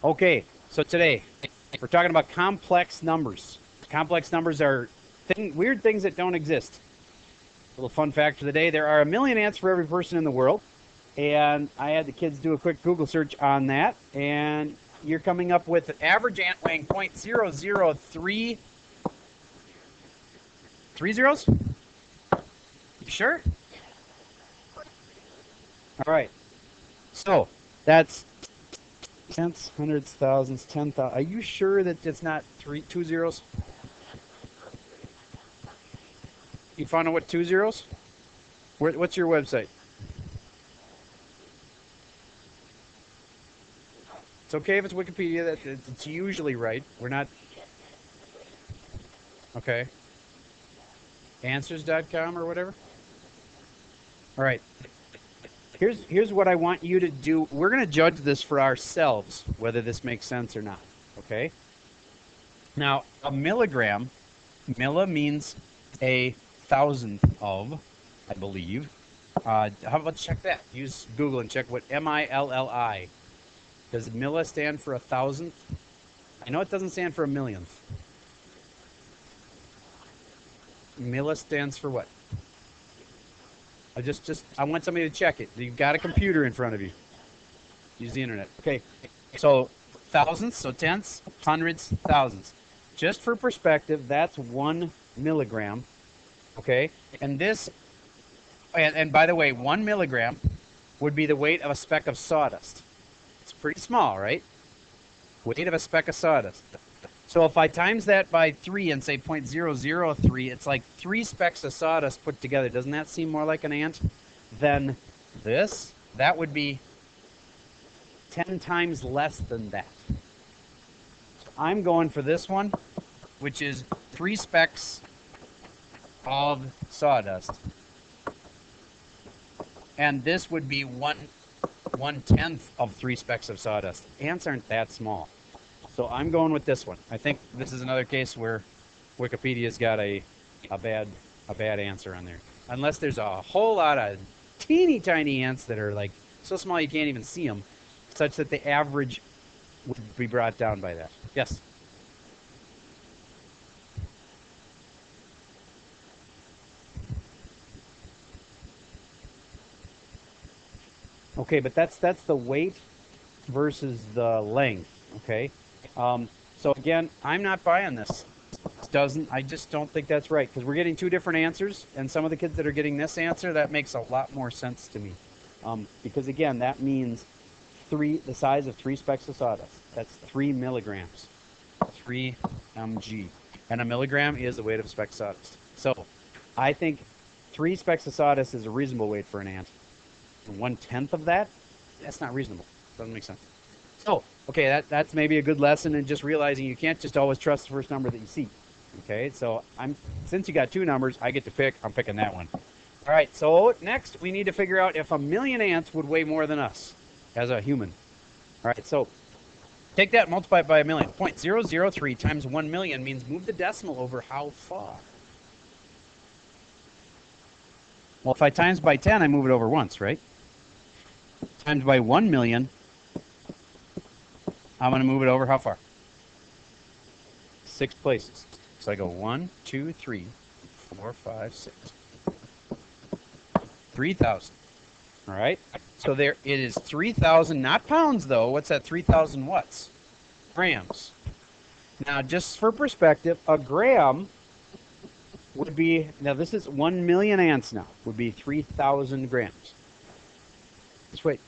Okay, so today we're talking about complex numbers. Complex numbers are weird things that don't exist. A little fun fact for the day: there are 1,000,000 ants for every person in the world, and I had the kids do a quick Google search on that, and you're coming up with an average ant weighing 0.003 zeros. You sure? All right. So that's tenths, hundreds, thousands, 10,000. Are you sure that it's not two zeros? You found out what 2 zeros? What's your website? It's okay if it's Wikipedia. That it's usually right. We're not. Okay. Answers.com or whatever. All right. Here's what I want you to do. We're going to judge this for ourselves, whether this makes sense or not. Okay. Now, a milligram, milli means a thousandth of, I believe. How about check that? Use Google and check what MILLI. Does milli stand for a thousandth? I know it doesn't stand for a millionth. Milli stands for what? I want somebody to check it. You've got a computer in front of you. Use the internet. Okay. So thousands, so tenths, hundreds, thousands. Just for perspective, that's 1 milligram. Okay. And this, and by the way, 1 milligram would be the weight of a speck of sawdust. It's pretty small, right? Weight of a speck of sawdust. So if I times that by 3 and say 0.003, it's like 3 specks of sawdust put together. Doesn't that seem more like an ant than this? That would be 10 times less than that. So I'm going for this one, which is 3 specks of sawdust. And this would be 1/10 of 3 specks of sawdust. Ants aren't that small. So I'm going with this one. I think this is another case where Wikipedia's got a bad answer on there. Unless there's a whole lot of teeny tiny ants that are like so small you can't even see them, such that the average would be brought down by that. Yes. Okay, but that's the weight versus the length. Okay. So again, I'm not buying this. I just don't think that's right, because we're getting 2 different answers, and some of the kids that are getting this answer, that makes a lot more sense to me. Because again, that means the size of 3 specks of sawdust. That's 3 milligrams, 3 mg, and a milligram is the weight of a speck of sawdust. So I think 3 specks of sawdust is a reasonable weight for an ant. And 1/10 of that, that's not reasonable. Doesn't make sense. So, okay, that's maybe a good lesson in just realizing you can't just always trust the first number that you see. Okay, so since you got 2 numbers, I get to pick. I'm picking that one. All right, so next we need to figure out if 1,000,000 ants would weigh more than us as a human. All right, so take that and multiply it by 1,000,000. 0.003 times 1,000,000 means move the decimal over how far? Well, if I times by 10, I move it over once, right? Times by 1,000,000, I'm going to move it over how far? 6 places. So I go 1, 2, 3, 4, 5, 6. 3,000. All right. So there it is 3,000, not pounds though. What's that? 3,000 watts? Grams. Now, just for perspective, a gram would be, now this is 1,000,000 ants now, would be 3,000 grams. Just wait.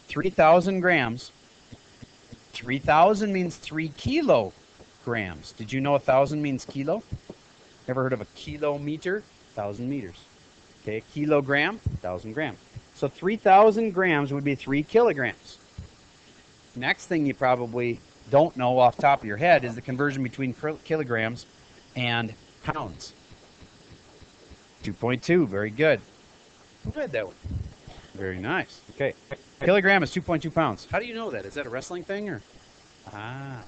3,000 grams. 3,000 means 3 kilograms. Did you know 1,000 means kilo? Ever heard of a kilometer? 1,000 meters. Okay, kilogram, 1,000 grams. So 3,000 grams would be 3 kilograms. Next thing you probably don't know off the top of your head is the conversion between kilograms and pounds. 2.2, very good. Who read that one? Very nice. Okay. A kilogram is 2.2 pounds. How do you know that? Is that a wrestling thing or? Ah.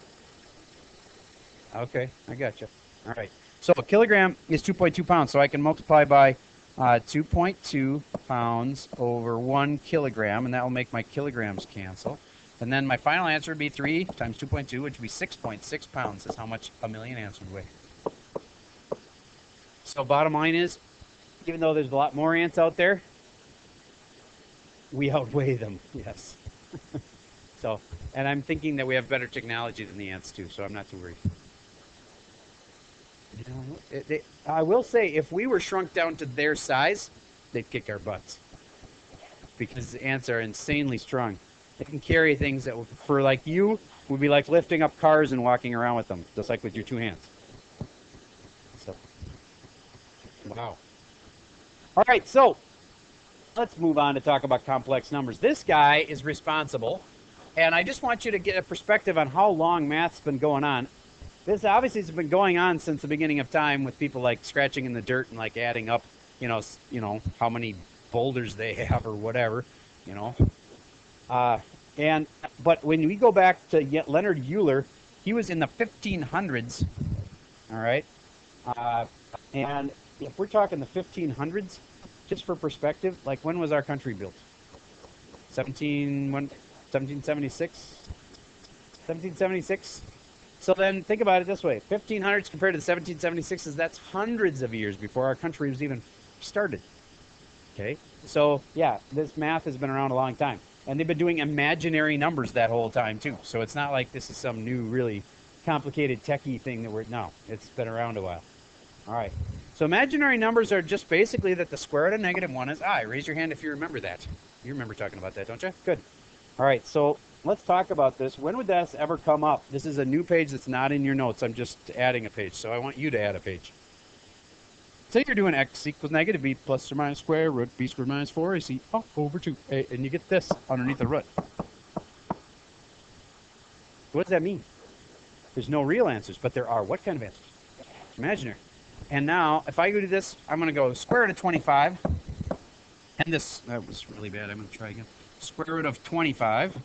Okay, I got you. All right. So a kilogram is 2.2 pounds. So I can multiply by 2.2 pounds over 1 kilogram, and that will make my kilograms cancel. And then my final answer would be 3 times 2.2, which would be 6.6 pounds is how much a million ants would weigh. So bottom line is, even though there's a lot more ants out there, we outweigh them, yes. So, and I'm thinking that we have better technology than the ants too, so I'm not too worried. I will say, if we were shrunk down to their size, they'd kick our butts. Because the ants are insanely strong. They can carry things that, for like you, would be like lifting up cars and walking around with them, just like with your 2 hands. So, wow. All right, so let's move on to talk about complex numbers. This guy is responsible, and I just want you to get a perspective on how long math's been going on. This obviously has been going on since the beginning of time, with people like scratching in the dirt and like adding up, you know how many boulders they have or whatever, you know. But when we go back to Leonard Euler, he was in the 1500s, all right? And if we're talking the 1500s, just for perspective, like when was our country built? 1776? 1776? So then think about it this way. 1500s compared to the 1776s, that's hundreds of years before our country was even started. Okay? So, yeah, this math has been around a long time. And they've been doing imaginary numbers that whole time, too. So it's not like this is some new, really complicated techie thing that no, it's been around a while. All right. So imaginary numbers are just basically that the square root of -1 is I. Raise your hand if you remember that. You remember talking about that, don't you? Good. All right, so let's talk about this. When would this ever come up? This is a new page that's not in your notes. I'm just adding a page, so I want you to add a page. Say you're doing x equals -b plus or minus square root b squared minus 4ac over 2a, and you get this underneath the root. What does that mean? There's no real answers, but there are what kind of answers? Imaginary. And now, if I go to this, I'm going to go square root of 25. And this, that was really bad. I'm going to try again. Square root of 25.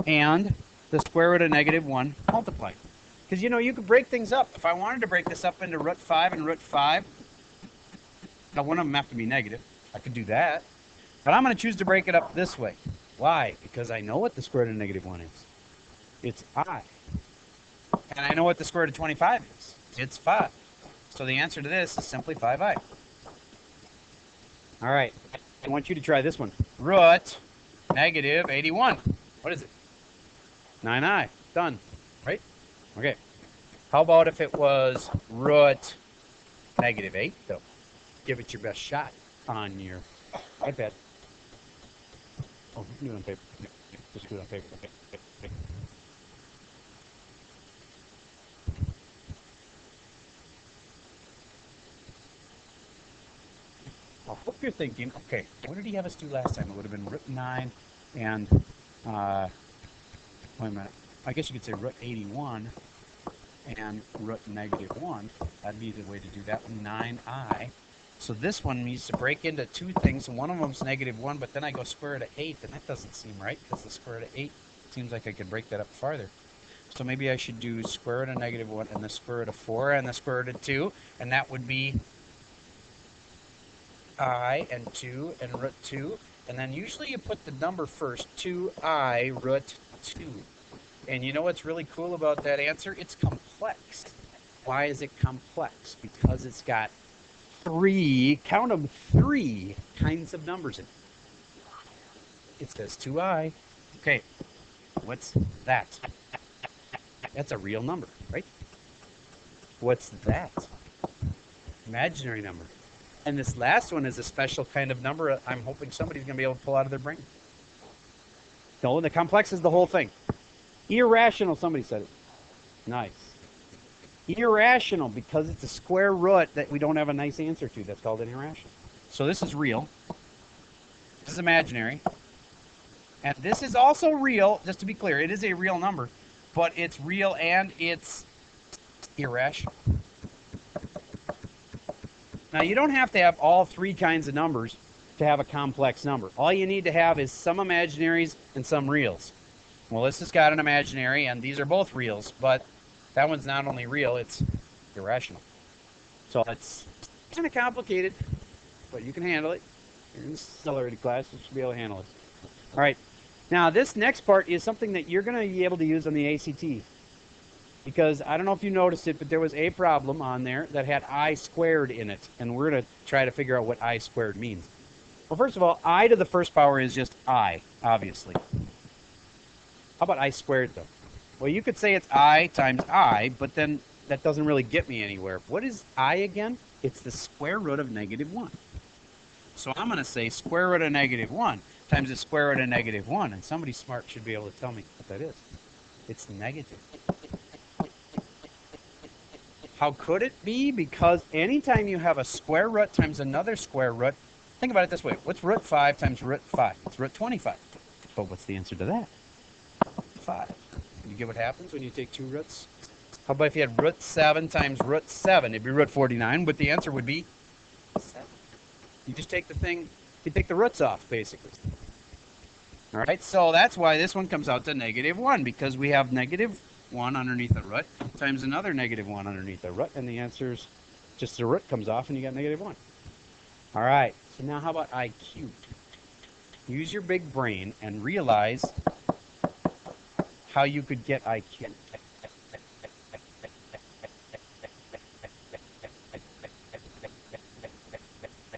And the square root of -1 multiplied. Because, you know, you could break things up. If I wanted to break this up into root 5 and root 5, now one of them have to be negative. I could do that. But I'm going to choose to break it up this way. Why? Because I know what the square root of -1 is. It's I. And I know what the square root of 25 is. It's 5. So the answer to this is simply 5i. All right. I want you to try this one. Root -81. What is it? 9i. Done. Right? Okay. How about if it was root -8, though? Give it your best shot on your iPad. Oh, you can do it on paper. Just do it on paper. Okay. I hope you're thinking, okay, what did he have us do last time? It would have been root 9 and, wait a minute, I guess you could say root 81 and root -1. That'd be the way to do that one, 9i. So this one needs to break into two things, and one of them's -1, but then I go square root of 8, and that doesn't seem right, because the square root of 8 seems like I could break that up farther. So maybe I should do square root of -1 and the square root of 4 and the square root of 2, and that would be I and 2 and root 2, and then usually you put the number first, 2i root 2. And you know what's really cool about that answer? It's complex. Why is it complex? Because it's got 3, count them, 3 kinds of numbers in it. It says 2i. Okay, what's that? That's a real number, right? What's that? Imaginary number. And this last one is a special kind of number I'm hoping somebody's going to be able to pull out of their brain. No, the complex is the whole thing. Irrational, somebody said it. Nice. Irrational, because it's a square root that we don't have a nice answer to. That's called an irrational. So this is real. This is imaginary. And this is also real, just to be clear. It is a real number, but it's real and it's irrational. Now, you don't have to have all 3 kinds of numbers to have a complex number. All you need to have is some imaginaries and some reals. Well, this has got an imaginary, and these are both reals, but that one's not only real, it's irrational. So it's kind of complicated, but you can handle it. You're in the accelerated class, you should be able to handle it. All right, Now, this next part is something that you're going to be able to use on the ACT. Because I don't know if you noticed it, but there was a problem on there that had I squared in it. And we're going to try to figure out what I squared means. Well, first of all, I to the first power is just I, obviously. How about I squared, though? Well, you could say it's I times I, but then that doesn't really get me anywhere. What is I again? It's the square root of negative 1. So I'm going to say square root of negative 1 times the square root of negative 1. And somebody smart should be able to tell me what that is. It's negative. How could it be? Because anytime you have a square root times another square root, think about it this way. What's root 5 times root 5? It's root 25. But what's the answer to that? 5. You get what happens when you take two roots? How about if you had root 7 times root 7? It'd be root 49, but the answer would be 7. You just take the thing, you take the roots off, basically. All right, so that's why this one comes out to negative 1, because we have negative 1 underneath the root times another negative 1 underneath the root, and the answer is just the root comes off and you got negative 1. All right, so now how about I cubed? Use your big brain and realize how you could get I cubed.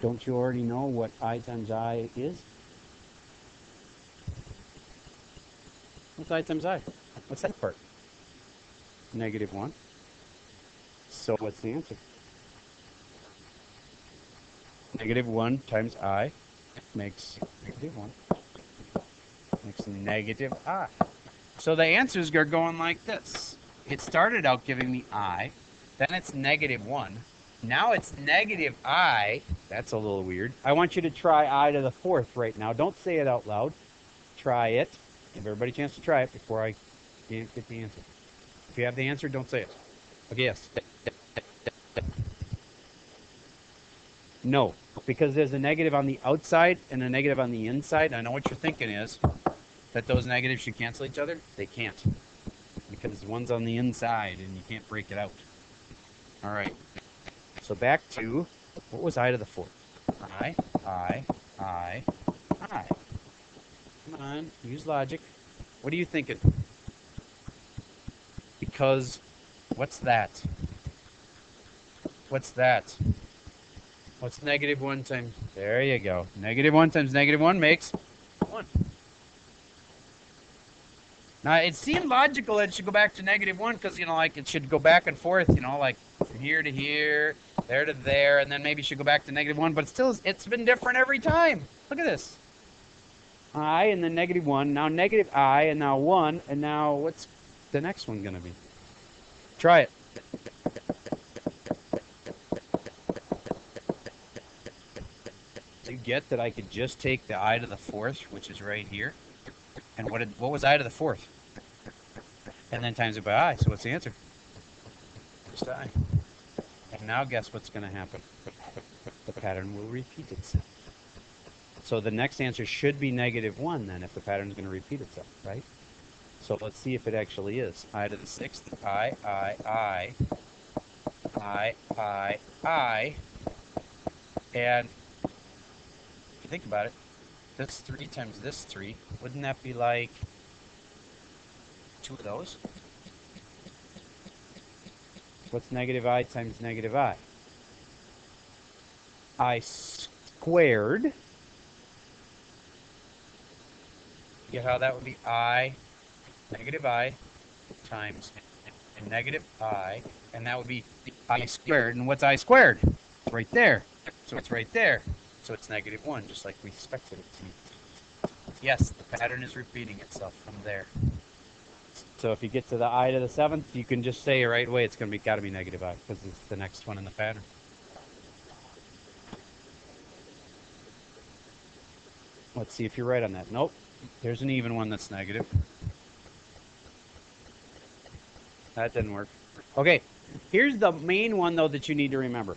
Don't you already know what I times I is? What's I times I? What's that part? Negative 1. So what's the answer? Negative 1 times I makes negative 1. Makes negative I. So the answers are going like this. It started out giving me I. Then it's negative 1. Now it's negative I. That's a little weird. I want you to try I to the 4th right now. Don't say it out loud. Try it. Give everybody a chance to try it before I get the answer. If you have the answer, don't say it. Okay, yes. No, because there's a negative on the outside and a negative on the inside. I know what you're thinking is that those negatives should cancel each other. They can't, because one's on the inside and you can't break it out. All right. So back to, what was I to the 4th? I. Come on, use logic. What are you thinking? Because, what's that? What's that? What's negative 1 times? There you go. Negative 1 times negative 1 makes 1. Now, it seemed logical that it should go back to negative 1 because, you know, like it should go back and forth, you know, like from here to here, there to there, and then maybe it should go back to negative 1, but still, it's been different every time. Look at this. I and then negative 1, now negative I, and now 1, and now what's the next one going to be? Try it. You get that I could just take the I to the 4th, which is right here, and what was I to the 4th? And then times it by I, so what's the answer? Just I. And now guess what's going to happen? The pattern will repeat itself. So the next answer should be negative 1 then, if the pattern is going to repeat itself, right? So let's see if it actually is. I to the 6th, I. And if you think about it, this 3 times this 3, wouldn't that be like 2 of those? What's negative I times negative I? I squared. Get how that would be I, negative I, times negative I, and that would be I squared. And what's I squared? It's right there. So it's right there. So it's negative 1, just like we expected it to be. Yes, the pattern is repeating itself from there. So if you get to the I to the 7th, you can just say right away it's going to be got to be negative I, because it's the next one in the pattern. Let's see if you're right on that. Nope. There's an even one that's negative. That didn't work. Okay, here's the main one, though, that you need to remember.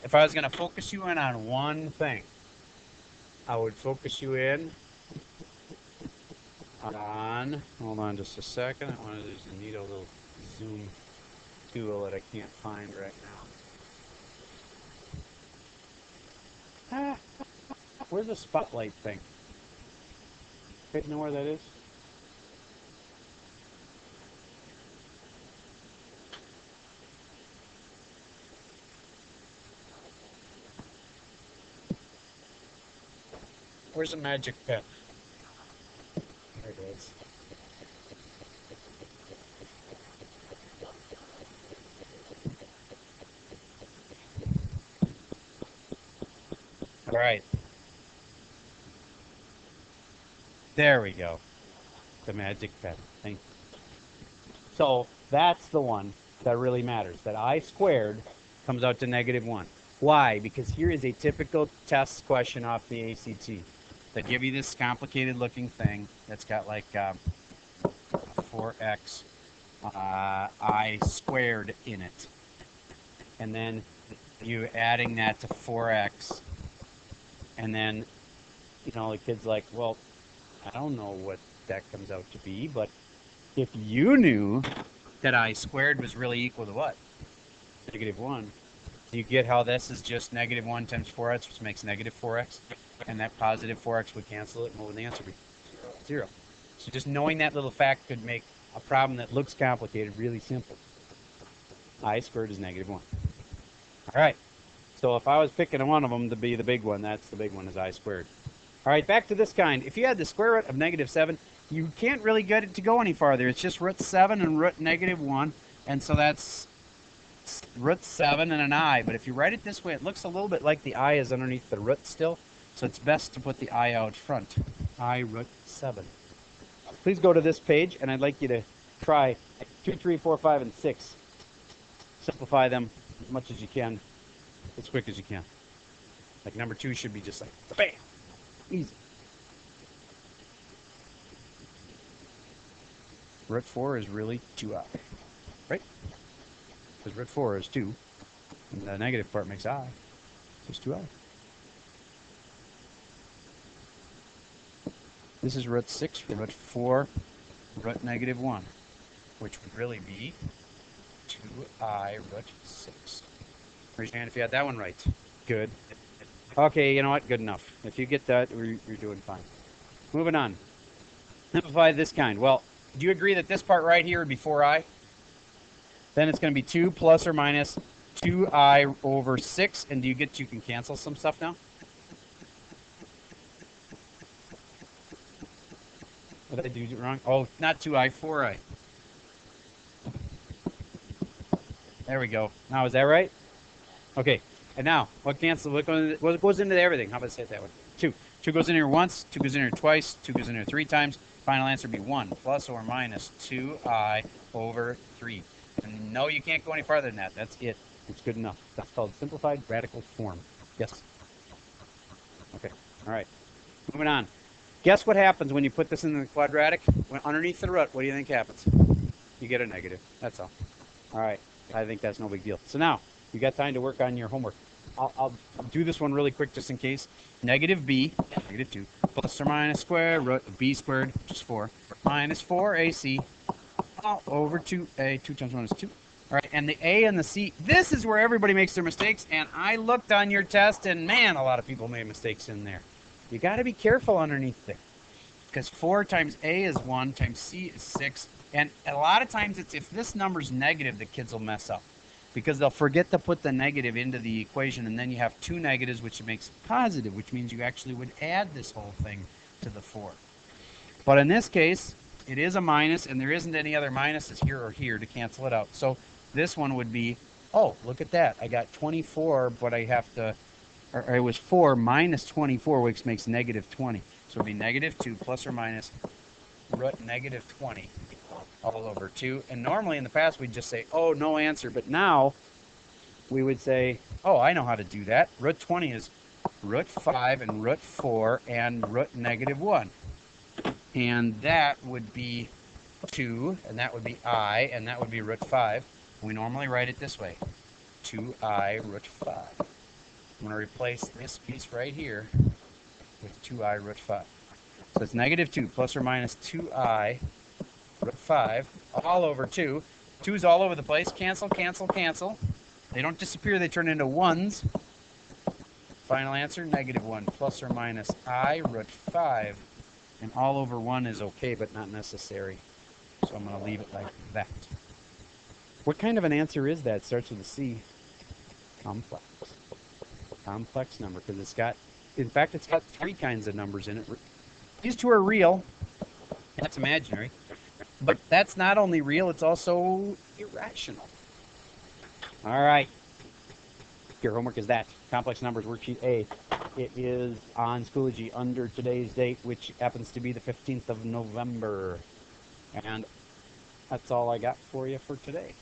If I was going to focus you in on one thing, I would focus you in on, hold on just a second, I want to use a neat little zoom tool that I can't find right now. Where's the spotlight thing? You know where that is? Where's the magic pen? There it is. All right. There we go. The magic pen. Thank you. So that's the one that really matters. That I squared comes out to -1. Why? Because here is a typical test question off the ACT. They give you this complicated looking thing that's got like 4x I squared in it. And then you adding that to 4x. And then, you know, the kid's like, well, I don't know what that comes out to be, but if you knew that I squared was really equal to what? -1. Do you get how this is just -1 times 4x, which makes -4x? And that positive 4x would cancel it, and what would the answer be? 0. So just knowing that little fact could make a problem that looks complicated really simple. I squared is -1. All right. So if I was picking one of them to be the big one, that's the big one, is I squared. All right, back to this kind. If you had the square root of -7, you can't really get it to go any farther. It's just root 7 and root -1, and so that's root 7 and an I. But if you write it this way, it looks a little bit like the I is underneath the root still, so it's best to put the I out front. I root 7. Please go to this page, and I'd like you to try 2, 3, 4, 5, and 6. Simplify them as much as you can, as quick as you can. Like number 2 should be just like, bam! Easy. Root 4 is really 2i, right? Because root 4 is 2, and the negative part makes I, so it's 2i. This is root 6, root 4, root -1, which would really be 2i root 6. Raise your hand if you had that one right. Good. Okay, you know what? Good enough. If you get that, you're doing fine. Moving on. Simplify this kind. Well, do you agree that this part right here would be 4i? Then it's going to be 2 plus or minus 2i over 6. And do you get you can cancel some stuff now? What did I do wrong? Oh, not 2i, 4i. There we go. Now, is that right? Okay. And now, what goes into everything? How about I say it that way? 2. 2 goes in here once, 2 goes in here twice, 2 goes in here 3 times. Final answer would be 1 plus or minus 2i over 3. And no, you can't go any farther than that. That's it. It's good enough. That's called simplified radical form. Yes? Okay. All right. Moving on. Guess what happens when you put this in the quadratic? When underneath the root, what do you think happens? You get a negative. That's all. All right. I think that's no big deal. So now, you got time to work on your homework. I'll do this one really quick just in case. Negative b, -2, plus or minus square root of b squared, which is 4, minus 4ac, all over 2a. 2 times 1 is 2. All right, and the a and the c, this is where everybody makes their mistakes, and I looked on your test, and man, a lot of people made mistakes in there. You got to be careful underneath there, because 4 times a is 1, times c is 6, and a lot of times it's if this number's negative, the kids will mess up. Because they'll forget to put the negative into the equation, and then you have 2 negatives, which makes positive, which means you actually would add this whole thing to the 4. But in this case, it is a minus, and there isn't any other minuses here or here to cancel it out. So this one would be, oh, look at that. I got 24, but I have to, or it was 4 minus 24, which makes -20. So it would be -2 plus or minus root -20. All over 2. And normally in the past we'd just say, oh, no answer. But now we would say, oh, I know how to do that. Root 20 is root 5 and root 4 and root -1. And that would be 2, and that would be I, and that would be root 5. We normally write it this way, 2i root 5. I'm going to replace this piece right here with 2i root 5. So it's -2 plus or minus 2i root 5 all over 2. 2's all over the place. Cancel, cancel, cancel. They don't disappear. They turn into 1s. Final answer, -1 plus or minus I root 5. And all over 1 is okay, but not necessary. So I'm going to leave it like that. What kind of an answer is that? It starts with a C. Complex. Complex number, because it's got, in fact, it's got 3 kinds of numbers in it. These 2 are real. That's imaginary. But that's not only real, it's also irrational. All right. Your homework is that. Complex numbers, worksheet A. It is on Schoology under today's date, which happens to be the 15th of November. And that's all I got for you for today.